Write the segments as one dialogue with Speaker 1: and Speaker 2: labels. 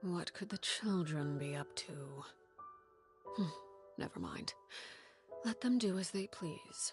Speaker 1: What could the children be up to? Never mind. Let them do as they please.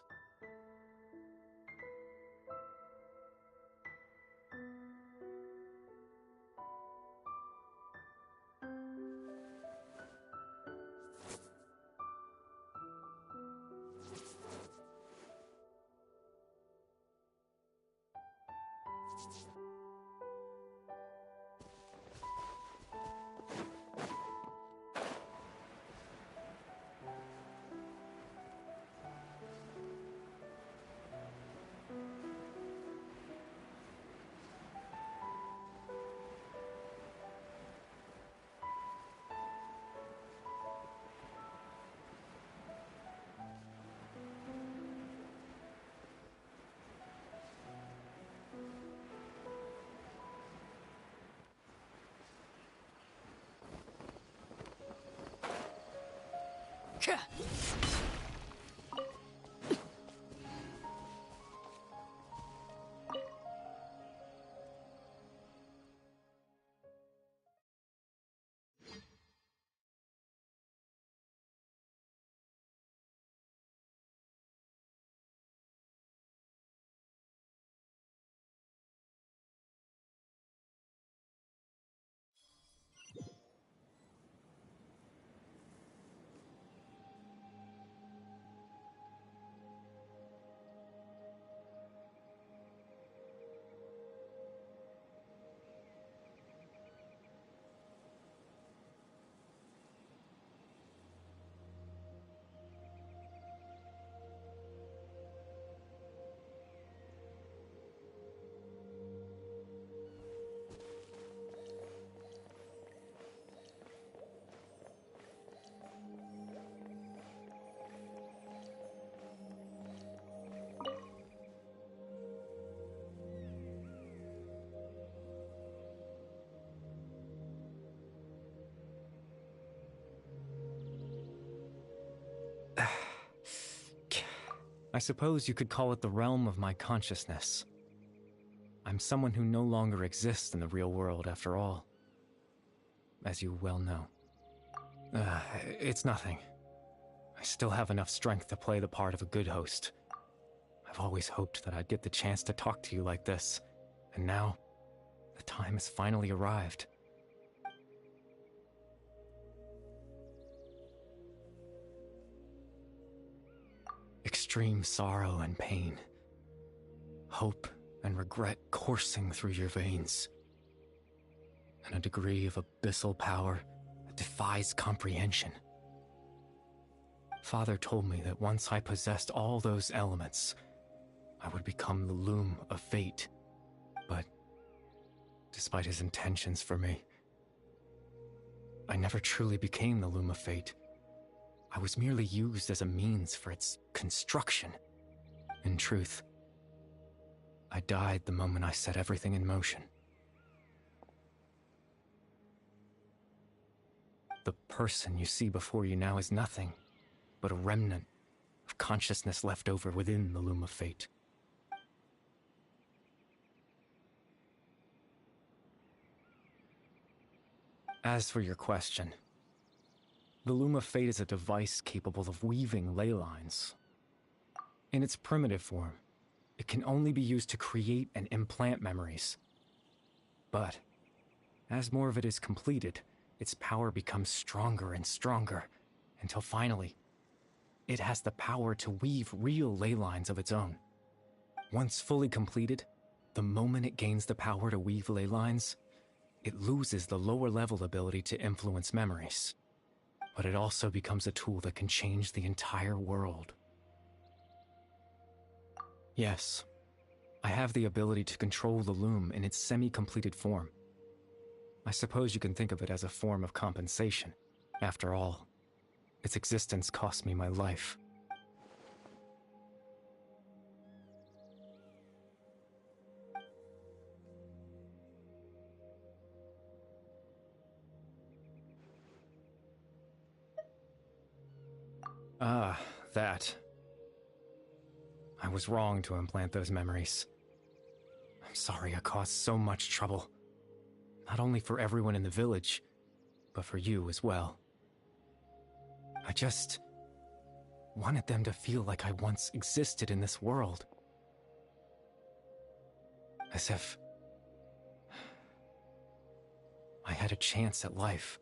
Speaker 2: I suppose you could call it the realm of my consciousness. I'm someone who no longer exists in the real world, after all. As you well know. It's nothing. I still have enough strength to play the part of a good host. I've always hoped that I'd get the chance to talk to you like this, and now, the time has finally arrived. Extreme sorrow and pain, hope and regret coursing through your veins, and a degree of abyssal power that defies comprehension. Father told me that once I possessed all those elements, I would become the loom of fate, but despite his intentions for me, I never truly became the loom of fate. I was merely used as a means for its construction. In truth, I died the moment I set everything in motion. The person you see before you now is nothing but a remnant of consciousness left over within the loom of fate. As for your question, the loom of fate is a device capable of weaving ley lines. In its primitive form, it can only be used to create and implant memories. But as more of it is completed, its power becomes stronger and stronger, until finally, it has the power to weave real ley lines of its own. Once fully completed, the moment it gains the power to weave ley lines, it loses the lower level ability to influence memories. But it also becomes a tool that can change the entire world. Yes, I have the ability to control the loom in its semi-completed form. I suppose you can think of it as a form of compensation. After all, its existence cost me my life. Ah, that. I was wrong to implant those memories. I'm sorry I caused so much trouble. Not only for everyone in the village, but for you as well. I just wanted them to feel like I once existed in this world. As if I had a chance at life.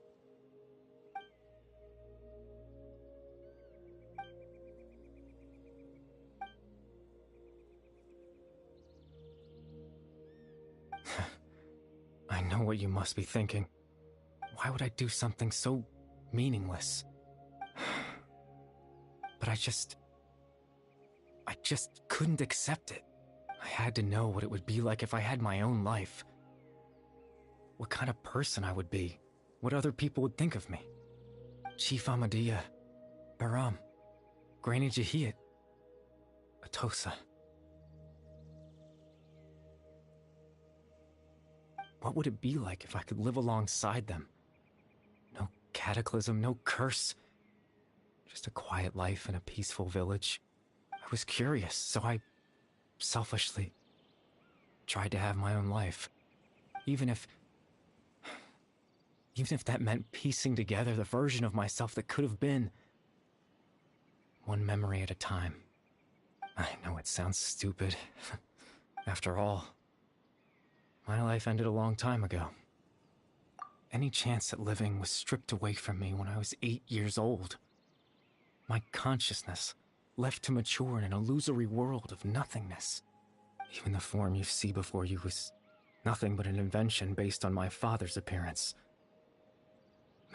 Speaker 2: I know what you must be thinking. Why would I do something so meaningless? But I just couldn't accept it. I had to know what it would be like if I had my own life. What kind of person I would be. What other people would think of me. Chief Ahmadiyya, Baram, Granny Jahiyat, Atosa. What would it be like if I could live alongside them? No cataclysm, no curse. Just a quiet life in a peaceful village. I was curious, so I selfishly tried to have my own life. Even if that meant piecing together the version of myself that could have been. One memory at a time. I know it sounds stupid. After all, my life ended a long time ago. Any chance at living was stripped away from me when I was 8 years old. My consciousness left to mature in an illusory world of nothingness. Even the form you see before you was nothing but an invention based on my father's appearance.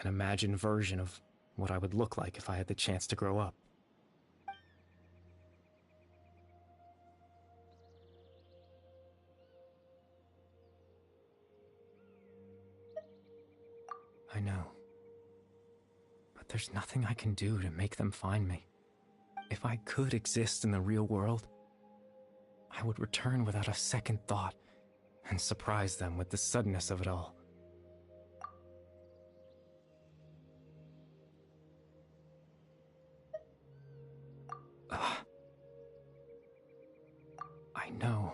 Speaker 2: An imagined version of what I would look like if I had the chance to grow up. I know. But there's nothing I can do to make them find me. If I could exist in the real world, I would return without a second thought and surprise them with the suddenness of it all. I know.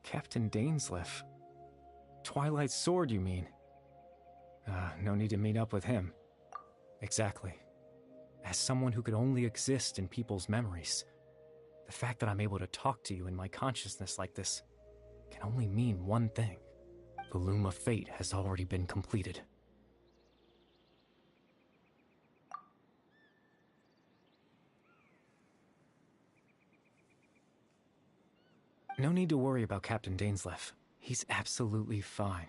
Speaker 2: Captain Dainsleif. Twilight Sword, you mean? No need to meet up with him. Exactly. As someone who could only exist in people's memories, the fact that I'm able to talk to you in my consciousness like this can only mean one thing. The loom of fate has already been completed. No need to worry about Captain Dainsleif. He's absolutely fine.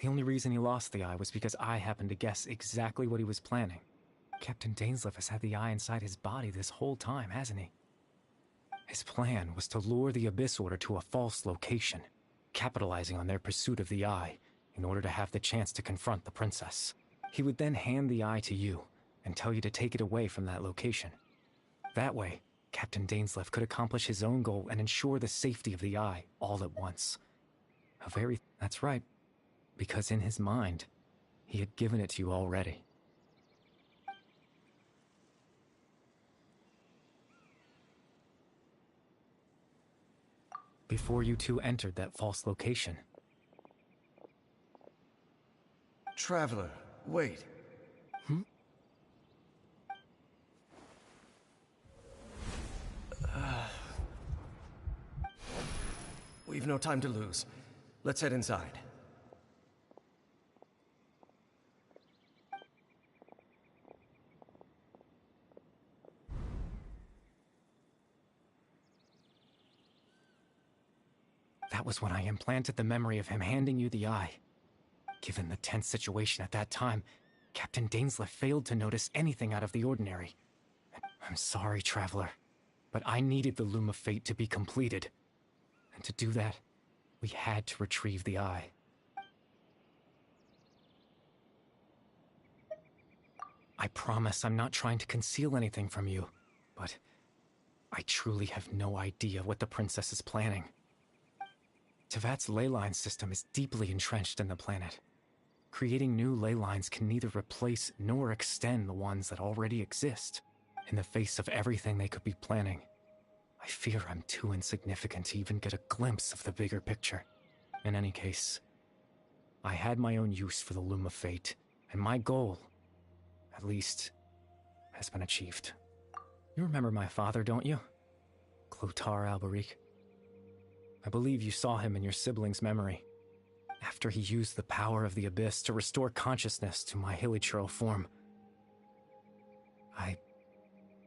Speaker 2: The only reason he lost the eye was because I happened to guess exactly what he was planning. Captain Dainsleif has had the eye inside his body this whole time, hasn't he? His plan was to lure the Abyss Order to a false location, capitalizing on their pursuit of the eye in order to have the chance to confront the princess. He would then hand the eye to you and tell you to take it away from that location. That way, Captain Dainsleif could accomplish his own goal and ensure the safety of the eye all at once. That's right, because in his mind, he had given it to you already. Before you two entered that false location.
Speaker 3: Traveler, wait. We've no time to lose. Let's head inside.
Speaker 2: That was when I implanted the memory of him handing you the eye. Given the tense situation at that time, Captain Dainsleif failed to notice anything out of the ordinary. I'm sorry, Traveler, but I needed the Loom of Fate to be completed. And to do that, we had to retrieve the eye. I promise I'm not trying to conceal anything from you, but I truly have no idea what the princess is planning. Tevat's ley line system is deeply entrenched in the planet. Creating new ley lines can neither replace nor extend the ones that already exist. In the face of everything they could be planning, I fear I'm too insignificant to even get a glimpse of the bigger picture. In any case, I had my own use for the Loom of Fate, and my goal, at least, has been achieved. You remember my father, don't you? Clotar Alberic. I believe you saw him in your sibling's memory, after he used the power of the Abyss to restore consciousness to my hilichurl form. I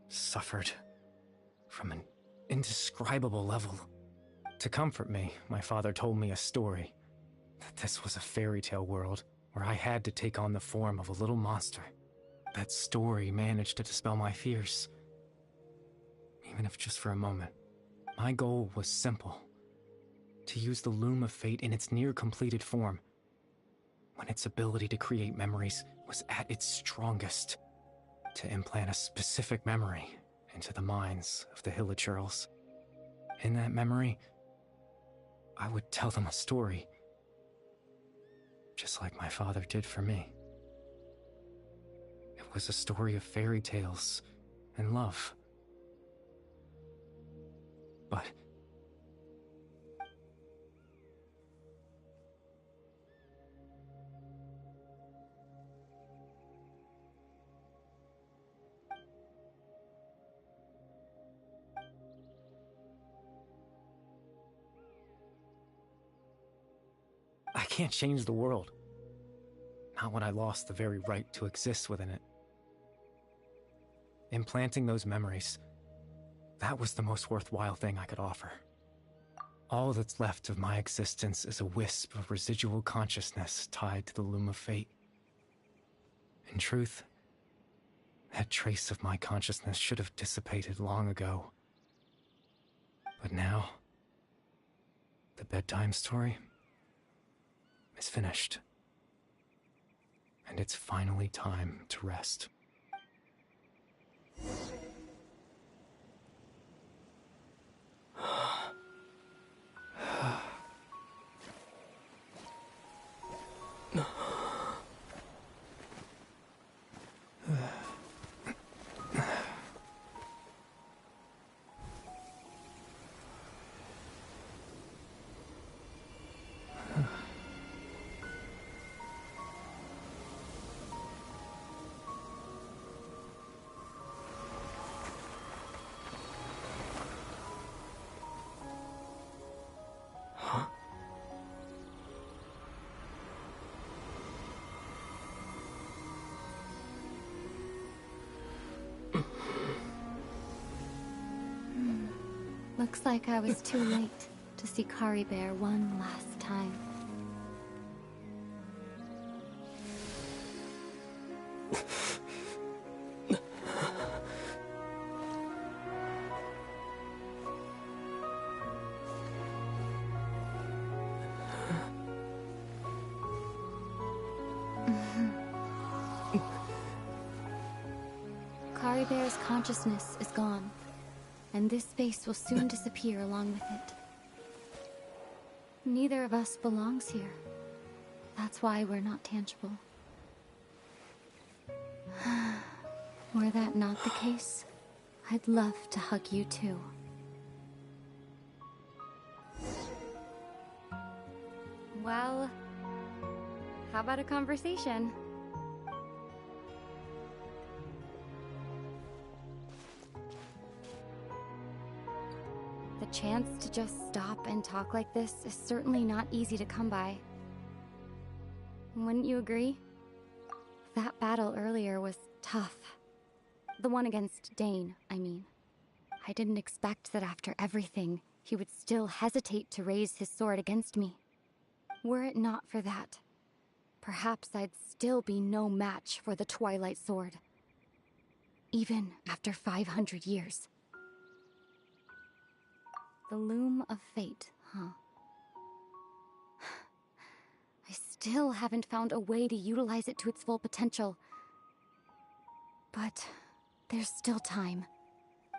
Speaker 2: suffered from an indescribable level. To comfort me, my father told me a story, that this was a fairy tale world where I had to take on the form of a little monster. That story managed to dispel my fears, even if just for a moment. My goal was simple: to use the Loom of Fate in its near-completed form, when its ability to create memories was at its strongest, to implant a specific memory into the minds of the hilichurls. In that memory, I would tell them a story, just like my father did for me. It was a story of fairy tales and love. But I can't change the world. Not when I lost the very right to exist within it. Implanting those memories, that was the most worthwhile thing I could offer. All that's left of my existence is a wisp of residual consciousness tied to the Loom of Fate. In truth, that trace of my consciousness should have dissipated long ago. But now, the bedtime story is finished. And it's finally time to rest.
Speaker 4: Looks like I was too late to see Kari Bear one last time. Kari Bear's consciousness is gone, and this space will soon disappear along with it. Neither of us belongs here. That's why we're not tangible. Were that not the case, I'd love to hug you too. Well, how about a conversation? The chance to just stop and talk like this is certainly not easy to come by. Wouldn't you agree? That battle earlier was tough. The one against Dane, I mean. I didn't expect that after everything, he would still hesitate to raise his sword against me. Were it not for that, perhaps I'd still be no match for the Twilight Sword. Even after 500 years. The Loom of Fate, huh? I still haven't found a way to utilize it to its full potential. But there's still time,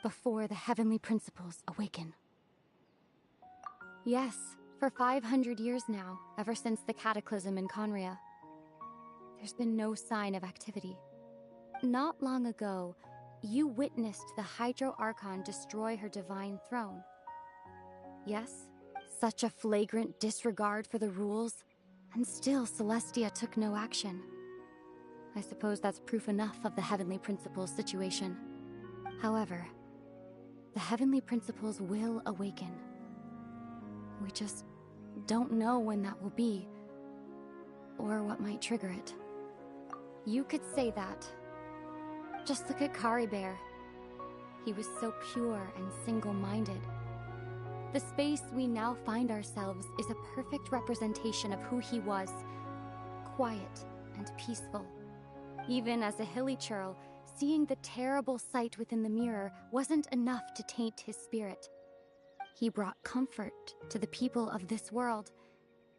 Speaker 4: before the heavenly principles awaken. Yes, for 500 years now, ever since the cataclysm in Conria, there's been no sign of activity. Not long ago, you witnessed the Hydro Archon destroy her divine throne. Yes, such a flagrant disregard for the rules, and still Celestia took no action. I suppose that's proof enough of the Heavenly Principles situation. However, the Heavenly Principles will awaken. We just don't know when that will be, or what might trigger it. You could say that. Just look at Caribert. He was so pure and single-minded. The space we now find ourselves is a perfect representation of who he was. Quiet and peaceful. Even as a hilly churl, seeing the terrible sight within the mirror wasn't enough to taint his spirit. He brought comfort to the people of this world,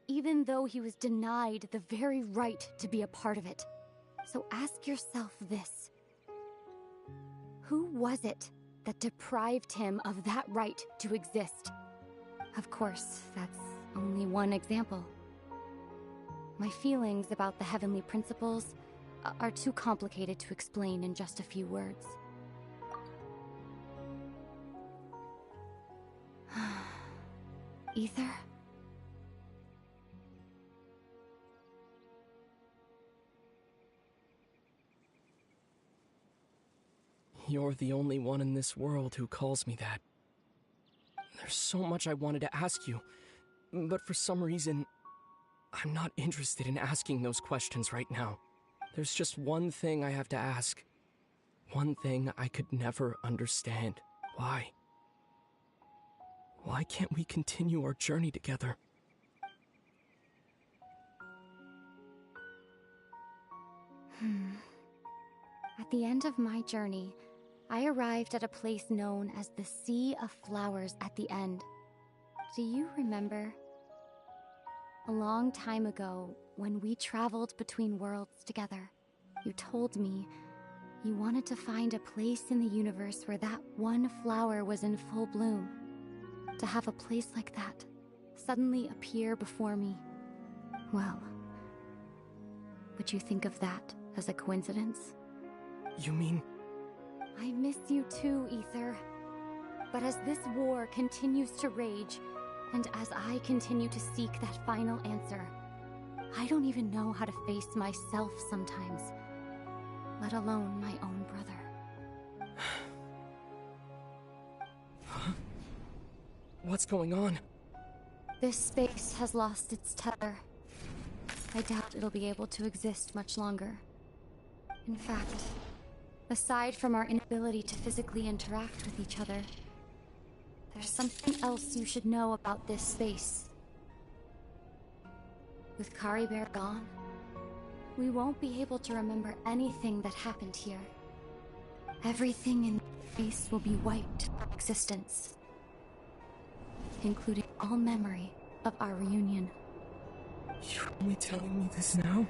Speaker 4: even though he was denied the very right to be a part of it. So ask yourself this. Who was it that deprived him of that right to exist? Of course, that's only one example. My feelings about the Heavenly Principles are too complicated to explain in just a few words. Ether?
Speaker 3: You're the only one in this world who calls me that. There's so much I wanted to ask you, but for some reason, I'm not interested in asking those questions right now. There's just one thing I have to ask. One thing I could never understand. Why? Why can't we continue our journey together?
Speaker 4: At the end of my journey, I arrived at a place known as the Sea of Flowers at the end. Do you remember? A long time ago, when we traveled between worlds together, you told me you wanted to find a place in the universe where that one flower was in full bloom. To have a place like that suddenly appear before me. Well, would you think of that as a coincidence?
Speaker 3: You mean...
Speaker 4: I miss you too, Ether. But as this war continues to rage, and as I continue to seek that final answer, I don't even know how to face myself sometimes, let alone my own brother.
Speaker 3: Huh? What's going on?
Speaker 4: This space has lost its tether. I doubt it'll be able to exist much longer. In fact, aside from our inability to physically interact with each other, there's something else you should know about this space. With Caribert gone, we won't be able to remember anything that happened here. Everything in space will be wiped from existence, including all memory of our reunion.
Speaker 3: You're only telling me this now?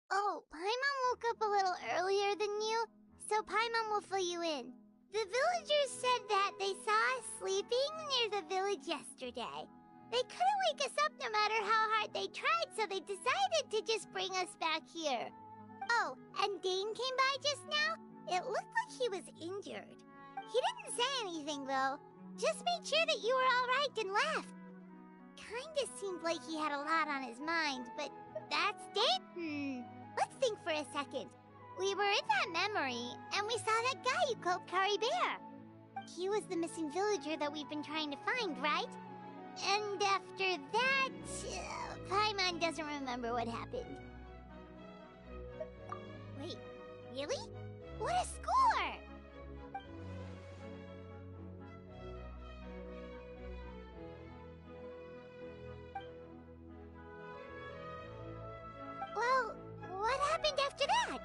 Speaker 5: Oh, Paimon woke up a little earlier than you, so Paimon will fill you in. The villagers said that they saw us sleeping near the village yesterday. They couldn't wake us up no matter how hard they tried, so they decided to just bring us back here. Oh, and Dane came by just now. It looked like he was injured. He didn't say anything, though. Just made sure that you were all right and left. Kinda seemed like he had a lot on his mind, but that's Dane? Let's think for a second. We were in that memory, and we saw that guy you called Caribert. He was the missing villager that we've been trying to find, right? And after that, Paimon doesn't remember what happened. Wait, really? What a score! Well, what happened after that?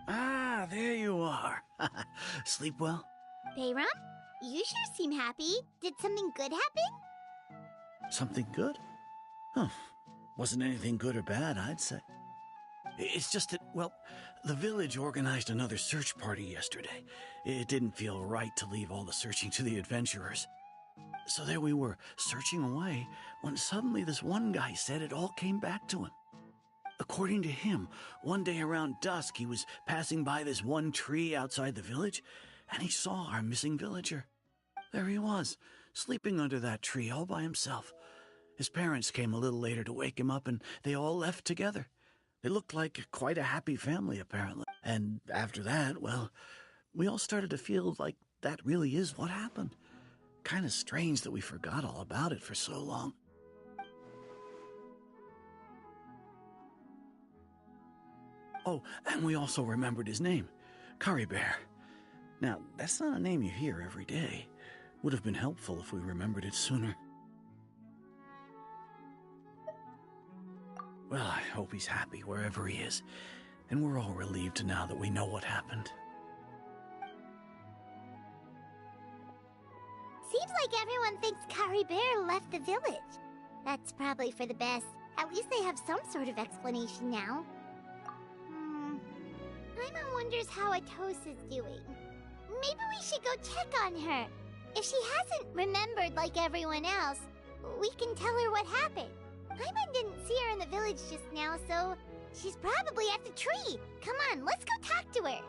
Speaker 6: Ah, there you are. Sleep well?
Speaker 5: Bayram, you sure seem happy. Did something good happen?
Speaker 6: Something good? Huh. Wasn't anything good or bad, I'd say. It's just that, well, the village organized another search party yesterday. It didn't feel right to leave all the searching to the adventurers. So there we were, searching away, when suddenly this one guy said it all came back to him. According to him, one day around dusk, he was passing by this one tree outside the village, and he saw our missing villager. There he was, sleeping under that tree all by himself. His parents came a little later to wake him up, and they all left together. They looked like quite a happy family, apparently. And after that, well, we all started to feel like that really is what happened. Kind of strange that we forgot all about it for so long. Oh, and we also remembered his name, Curry Bear. Now, that's not a name you hear every day. Would have been helpful if we remembered it sooner. Well, I hope he's happy wherever he is, and we're all relieved now that we know what happened.
Speaker 5: Seems like everyone thinks Curry Bear left the village. That's probably for the best. At least they have some sort of explanation now. Paimon wonders how Atosa's doing. Maybe we should go check on her. If she hasn't remembered like everyone else, we can tell her what happened. Paimon didn't see her in the village just now, so she's probably at the tree. Come on, let's go talk to her.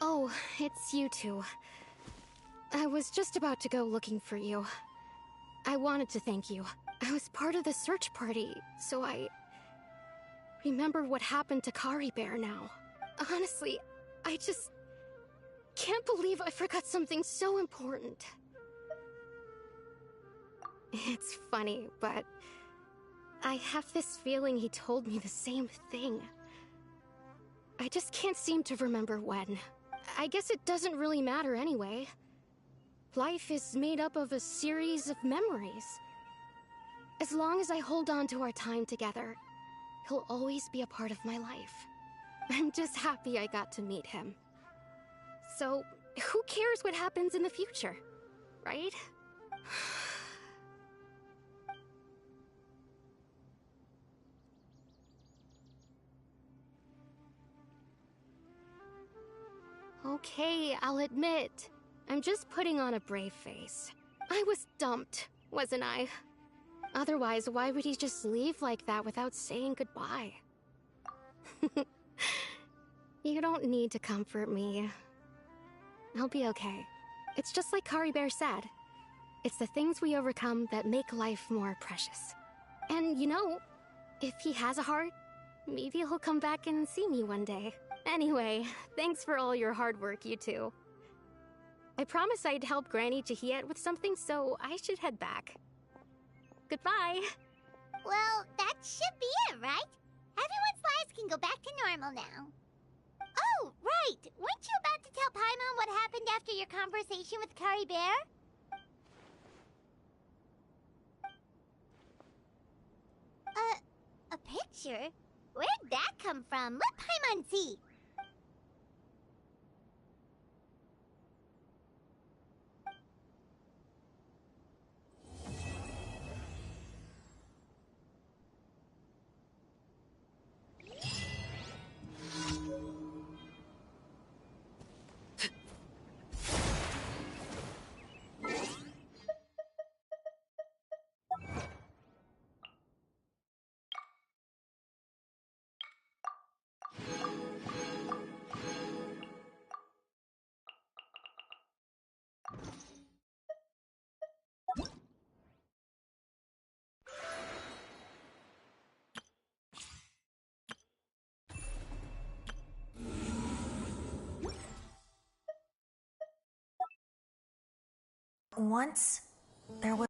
Speaker 4: Oh, it's you two. I was just about to go looking for you. I wanted to thank you. I was part of the search party, so I remember what happened to Curry Bear now. Honestly, I just can't believe I forgot something so important. It's funny, but I have this feeling he told me the same thing. I just can't seem to remember when. I guess it doesn't really matter anyway. Life is made up of a series of memories. As long as I hold on to our time together, he'll always be a part of my life. I'm just happy I got to meet him. So, who cares what happens in the future, right? Okay, I'll admit. I'm just putting on a brave face. I was dumped, wasn't I? Otherwise, why would he just leave like that without saying goodbye? You don't need to comfort me. I'll be okay. It's just like Curry Bear said. It's the things we overcome that make life more precious. And you know, if he has a heart, maybe he'll come back and see me one day. Anyway, thanks for all your hard work, you two. I promised I'd help Granny Jahiet with something, so I should head back. Goodbye!
Speaker 5: Well, that should be it, right? Everyone's lives can go back to normal now. Oh, right! Weren't you about to tell Paimon what happened after your conversation with Curry Bear? A picture? Where'd that come from? Let Paimon see!
Speaker 7: Once, there was...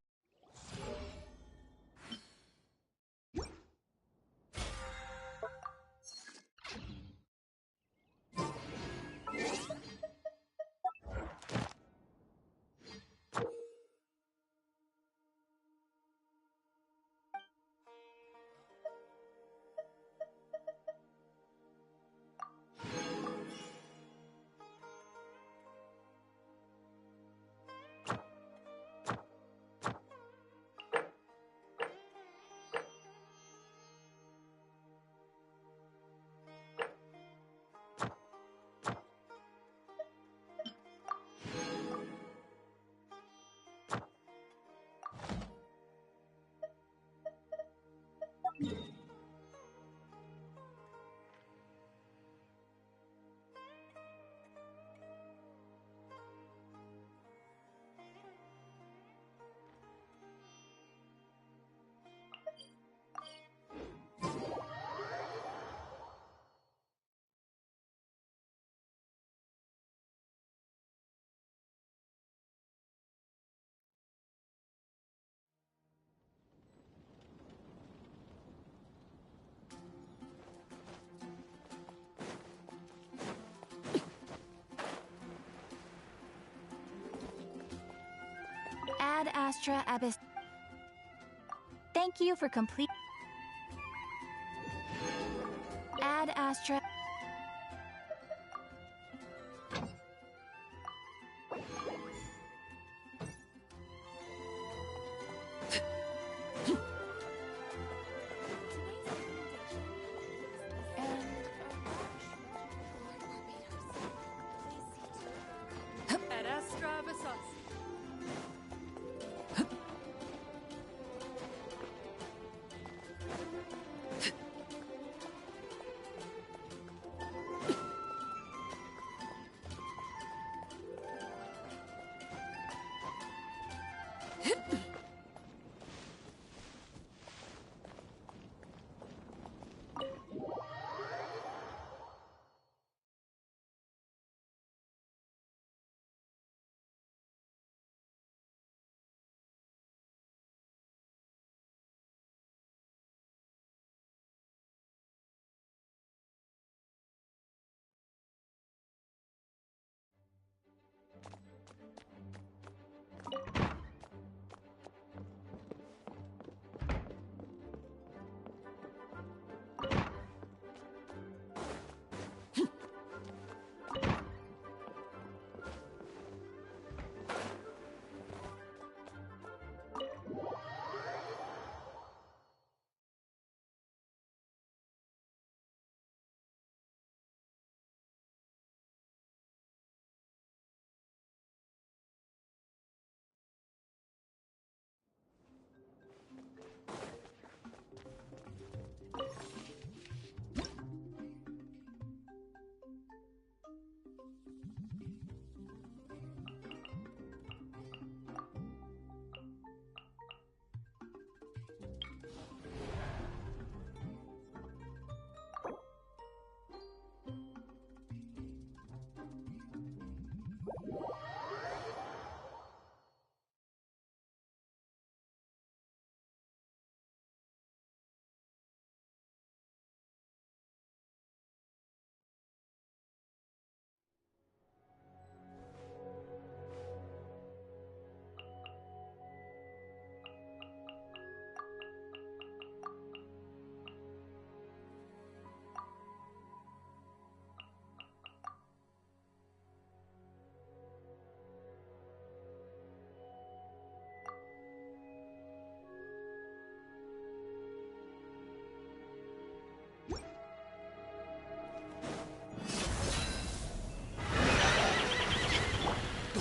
Speaker 8: Ad Astra Abyss. Thank you for complete. Ad Astra.
Speaker 1: Ad Astra Abyss.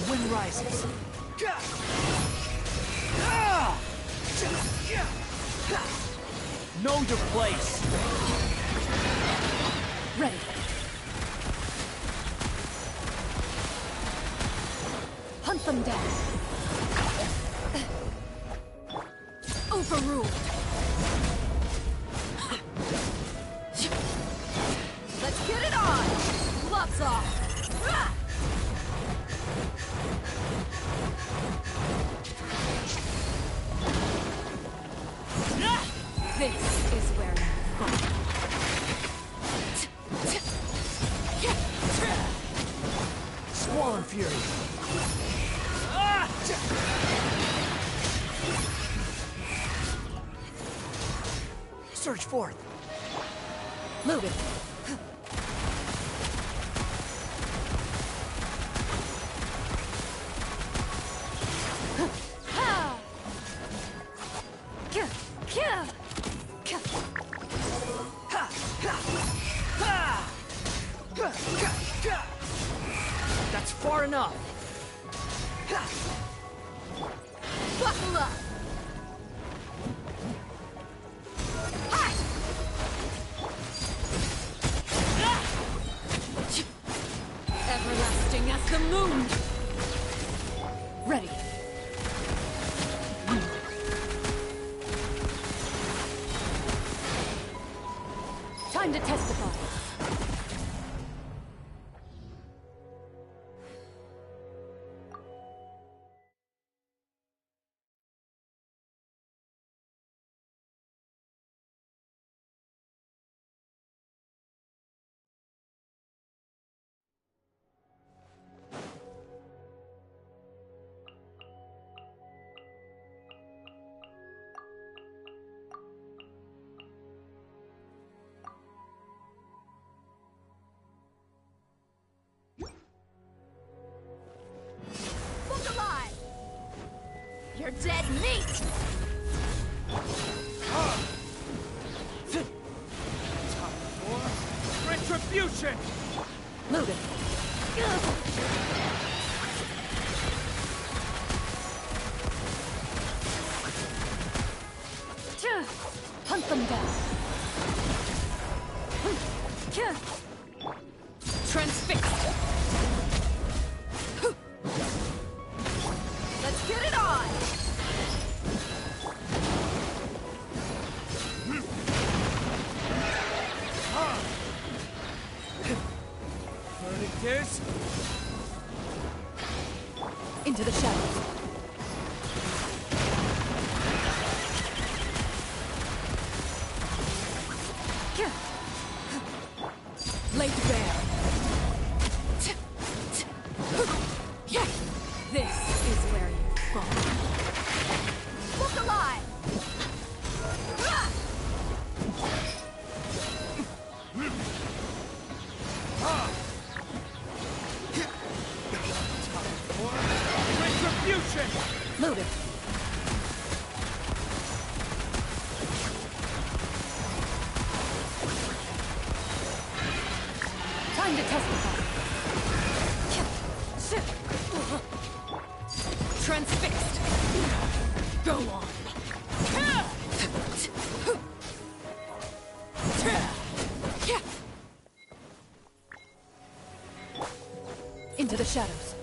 Speaker 3: Wind rises. Know your place.
Speaker 1: Ready. Hunt them down. Overruled. Let's get it on. Gloves off.
Speaker 3: Squall and Fury. Surge forth.
Speaker 1: Moving.
Speaker 3: That's far enough.
Speaker 1: Buckle up. Everlasting as the moon. Ready. Time to testify. Look alive! You're dead meat!
Speaker 3: Time for retribution!
Speaker 1: Moving. Hunt them down. Transfixed. Let's get it on!
Speaker 3: Verdict is...
Speaker 1: Into the shadows. Laid bare. This is where you fall. Look alive!
Speaker 3: Retribution!
Speaker 1: Loaded. Time to testify. Transfixed. Go on. Into the shadows.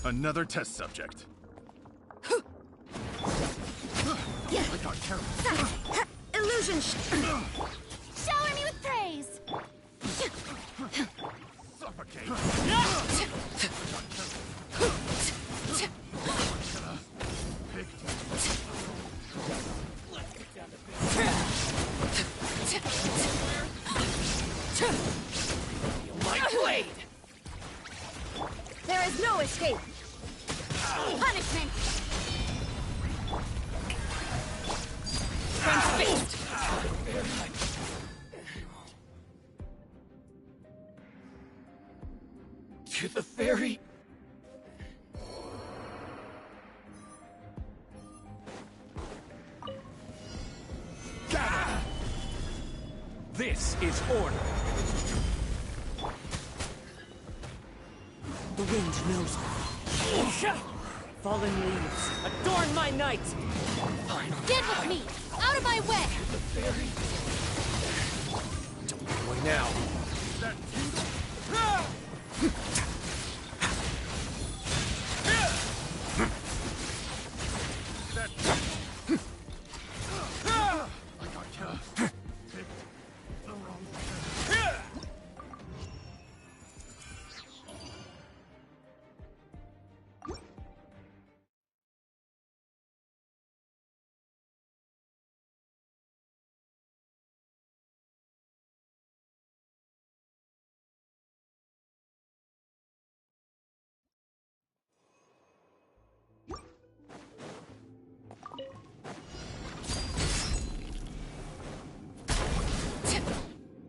Speaker 9: Another test subject. I got carried.
Speaker 8: Illusion. Shower me with praise.
Speaker 9: Suffocate.
Speaker 8: My blade. There is no escape. Punishment. Fist.
Speaker 3: To the ferry.
Speaker 2: Gather! This is order.
Speaker 3: The wind knows. Fallen leaves, adorn my night!
Speaker 8: Get with me! Out of my way!
Speaker 3: Don't get away now.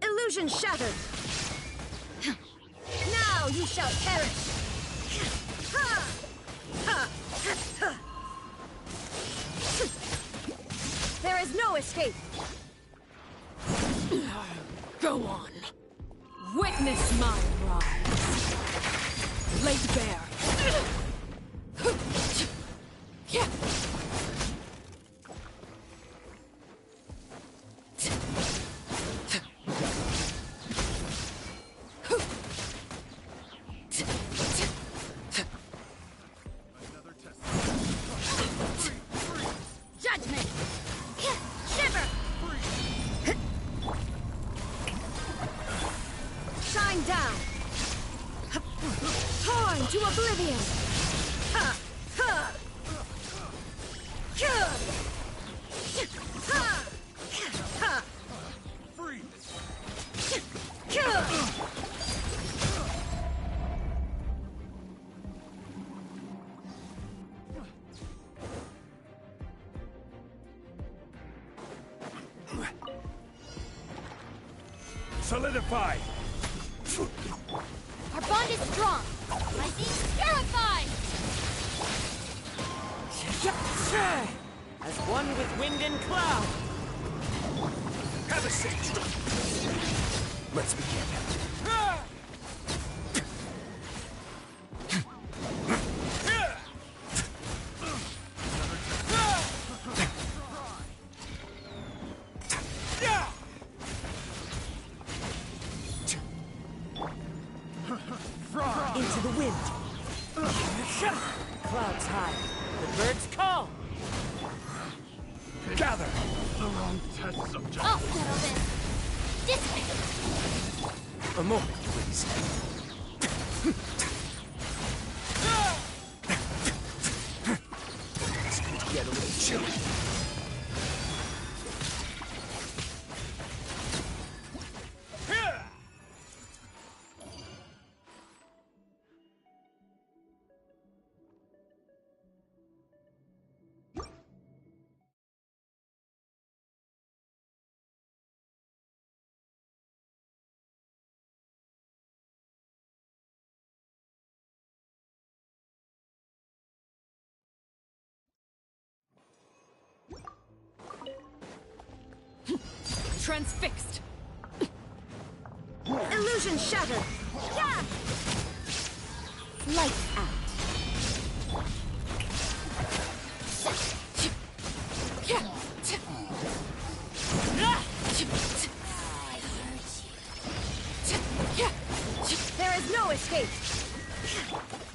Speaker 8: Illusion shattered! Now you shall perish! There is no escape!
Speaker 1: Go on. Witness my rise. Laid bare.
Speaker 8: Judgment! Shiver! Shine down! Torn to oblivion!
Speaker 9: Solidified!
Speaker 8: Our bond is strong. My being purified.
Speaker 3: As one with wind and cloud.
Speaker 9: Have a seat! Let's begin.
Speaker 3: Into the wind. Clouds high. The birds call.
Speaker 9: Gather! The wrong test subject.
Speaker 8: I'll settle this. Dissipate.
Speaker 3: A moment, please. Get a little chilly.
Speaker 8: Transfixed. Illusion shattered. Yeah. Light out. There is no escape.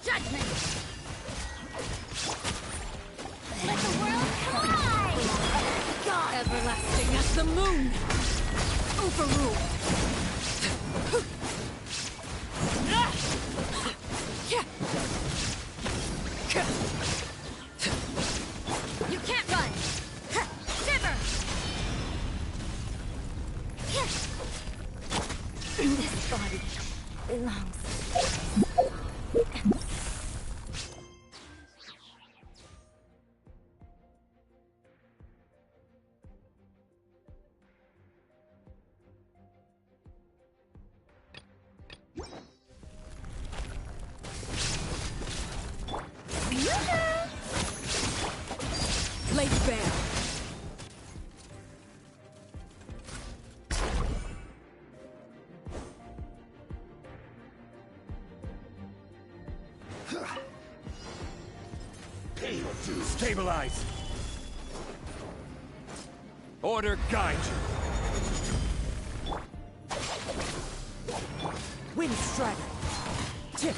Speaker 8: Judgment. Let the world collide. God, everlasting as the moon. Overruled. You can't run. Shiver. This body belongs. Laid bare.
Speaker 9: Stabilize! Order guide you!
Speaker 3: Wind strider. Tip.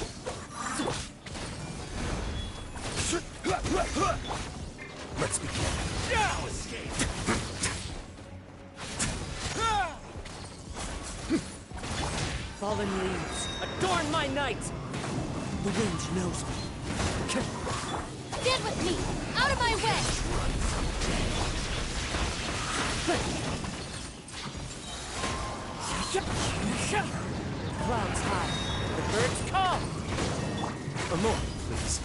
Speaker 9: Let's begin. Now escape!
Speaker 3: Fallen leaves. Adorn my night. The wind knows me.
Speaker 8: Stand with me! Out of my way!
Speaker 3: Clouds high. The birds call. A moment, please.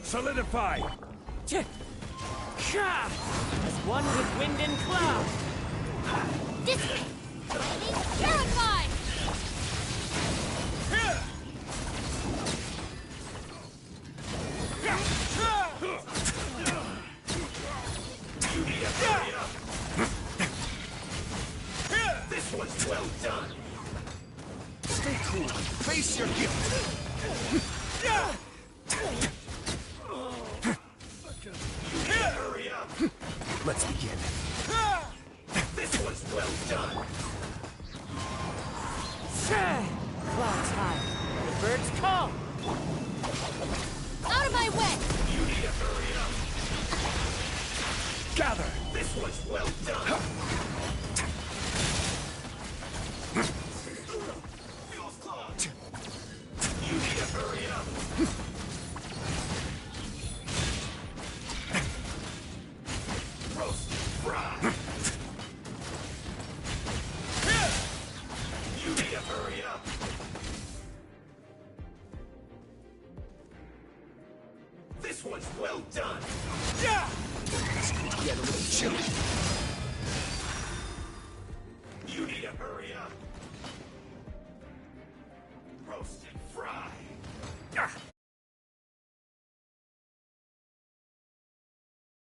Speaker 9: Solidify!
Speaker 3: As one with wind and cloud!
Speaker 8: This way! Lightning terrified!
Speaker 9: This one's well done! Stay cool. Face your gift! Hurry up! Let's begin. This one's well done!
Speaker 3: Clouds high. The birds call.
Speaker 8: Out of my way!
Speaker 9: You need to hurry up! Gather! This one's well done! Feels clogged! You need to hurry up! Roast, fry! You need to hurry up! This one's well done! Yeah! This could get a little chilly.